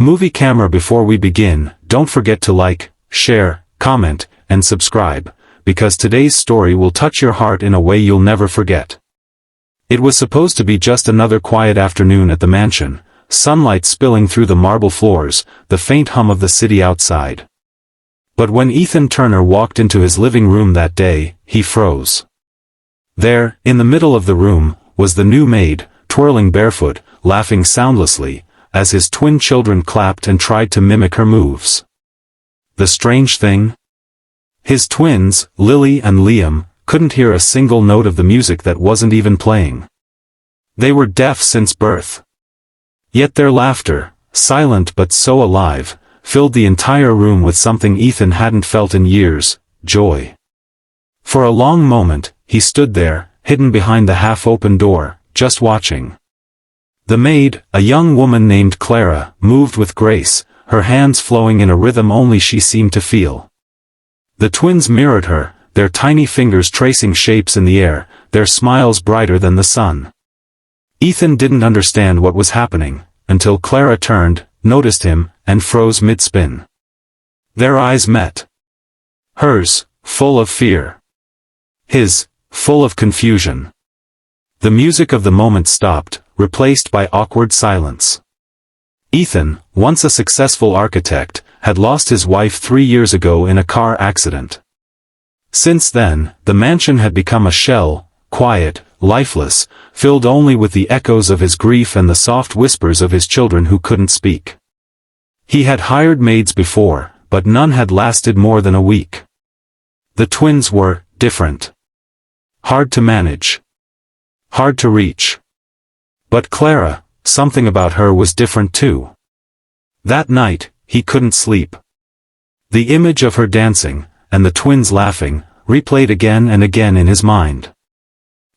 Movie camera. Before we begin, don't forget to like, share, comment, and subscribe, because today's story will touch your heart in a way you'll never forget. It was supposed to be just another quiet afternoon at the mansion, sunlight spilling through the marble floors, the faint hum of the city outside. But when Ethan Turner walked into his living room that day, he froze. There, in the middle of the room, was the new maid, twirling barefoot, laughing soundlessly, as his twin children clapped and tried to mimic her moves. The strange thing? His twins, Lily and Liam, couldn't hear a single note of the music that wasn't even playing. They were deaf since birth. Yet their laughter, silent but so alive, filled the entire room with something Ethan hadn't felt in years, joy. For a long moment, he stood there, hidden behind the half-open door, just watching. The maid, a young woman named Clara, moved with grace, her hands flowing in a rhythm only she seemed to feel. The twins mirrored her, their tiny fingers tracing shapes in the air, their smiles brighter than the sun. Ethan didn't understand what was happening, until Clara turned, noticed him, and froze mid-spin. Their eyes met. Hers, full of fear. His, full of confusion. The music of the moment stopped, replaced by awkward silence. Ethan, once a successful architect, had lost his wife 3 years ago in a car accident. Since then, the mansion had become a shell, quiet, lifeless, filled only with the echoes of his grief and the soft whispers of his children who couldn't speak. He had hired maids before, but none had lasted more than a week. The twins were different. Hard to manage. Hard to reach. But Clara, something about her was different too. That night, he couldn't sleep. The image of her dancing, and the twins laughing, replayed again and again in his mind.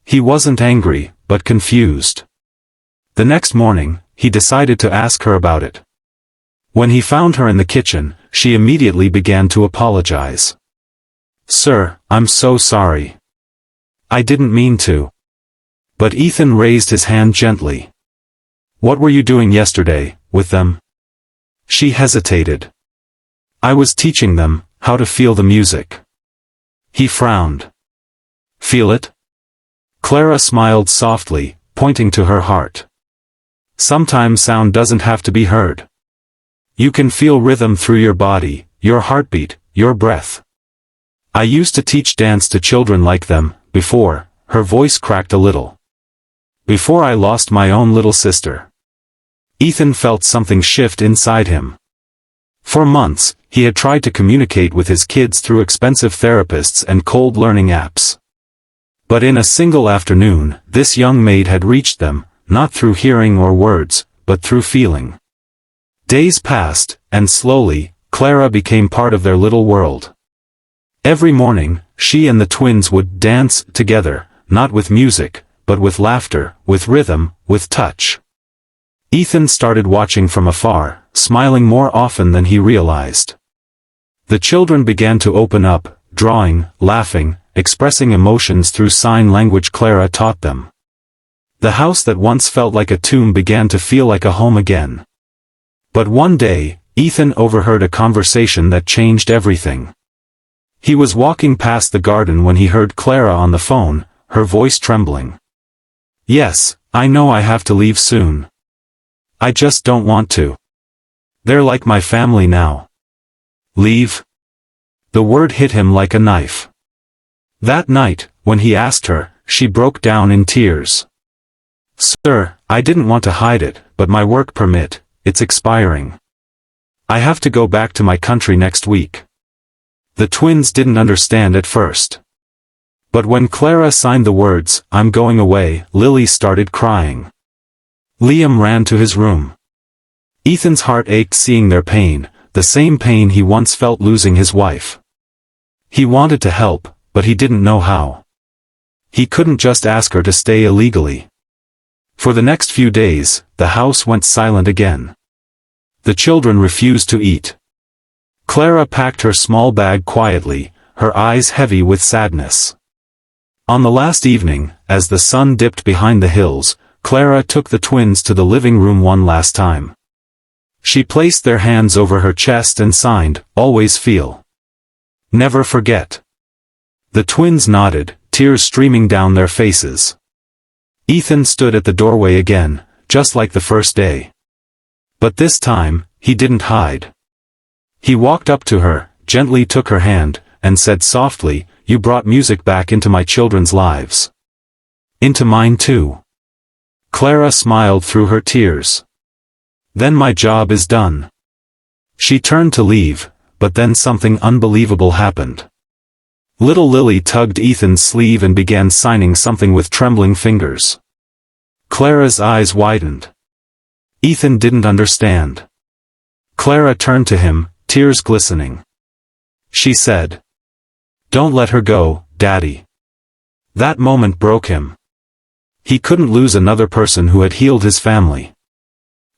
He wasn't angry, but confused. The next morning, he decided to ask her about it. When he found her in the kitchen, she immediately began to apologize. "Sir, I'm so sorry. I didn't mean to." But Ethan raised his hand gently. "What were you doing yesterday, with them?" She hesitated. "I was teaching them how to feel the music." He frowned. "Feel it?" Clara smiled softly, pointing to her heart. "Sometimes sound doesn't have to be heard. You can feel rhythm through your body, your heartbeat, your breath. I used to teach dance to children like them, before," her voice cracked a little. "Before I lost my own little sister." Ethan felt something shift inside him. For months, he had tried to communicate with his kids through expensive therapists and cold learning apps. But in a single afternoon, this young maid had reached them, not through hearing or words, but through feeling. Days passed, and slowly, Clara became part of their little world. Every morning, she and the twins would dance together, not with music, but with laughter, with rhythm, with touch. Ethan started watching from afar, smiling more often than he realized. The children began to open up, drawing, laughing, expressing emotions through sign language Clara taught them. The house that once felt like a tomb began to feel like a home again. But one day, Ethan overheard a conversation that changed everything. He was walking past the garden when he heard Clara on the phone, her voice trembling. "Yes, I know I have to leave soon. I just don't want to. They're like my family now." "Leave?" The word hit him like a knife. That night, when he asked her, she broke down in tears. "Sir, I didn't want to hide it, but my work permit, it's expiring. I have to go back to my country next week." The twins didn't understand at first. But when Clara signed the words, "I'm going away," Lily started crying. Liam ran to his room. Ethan's heart ached seeing their pain, the same pain he once felt losing his wife. He wanted to help, but he didn't know how. He couldn't just ask her to stay illegally. For the next few days, the house went silent again. The children refused to eat. Clara packed her small bag quietly, her eyes heavy with sadness. On the last evening, as the sun dipped behind the hills, Clara took the twins to the living room one last time. She placed their hands over her chest and signed, "Always feel. Never forget." The twins nodded, tears streaming down their faces. Ethan stood at the doorway again, just like the first day. But this time, he didn't hide. He walked up to her, gently took her hand, and said softly, "You brought music back into my children's lives. Into mine too." Clara smiled through her tears. "Then my job is done." She turned to leave, but then something unbelievable happened. Little Lily tugged Ethan's sleeve and began signing something with trembling fingers. Clara's eyes widened. Ethan didn't understand. Clara turned to him, tears glistening. She said, "Don't let her go, Daddy." That moment broke him. He couldn't lose another person who had healed his family.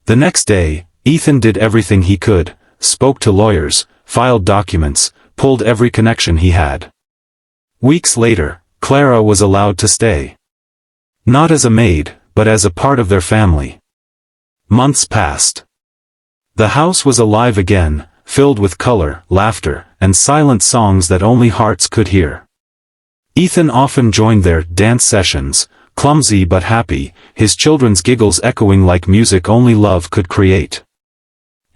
The next day, Ethan did everything he could, spoke to lawyers, filed documents, pulled every connection he had. Weeks later, Clara was allowed to stay. Not as a maid, but as a part of their family. Months passed. The house was alive again, filled with color, laughter, and silent songs that only hearts could hear. Ethan often joined their dance sessions, clumsy but happy, his children's giggles echoing like music only love could create.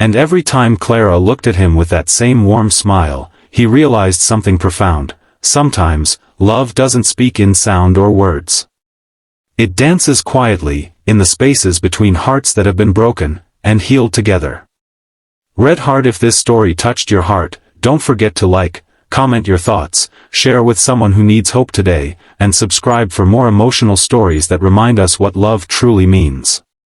And every time Clara looked at him with that same warm smile, he realized something profound. Sometimes, love doesn't speak in sound or words. It dances quietly, in the spaces between hearts that have been broken, and healed together. Red Heart, if this story touched your heart, don't forget to like, comment your thoughts, share with someone who needs hope today, and subscribe for more emotional stories that remind us what love truly means.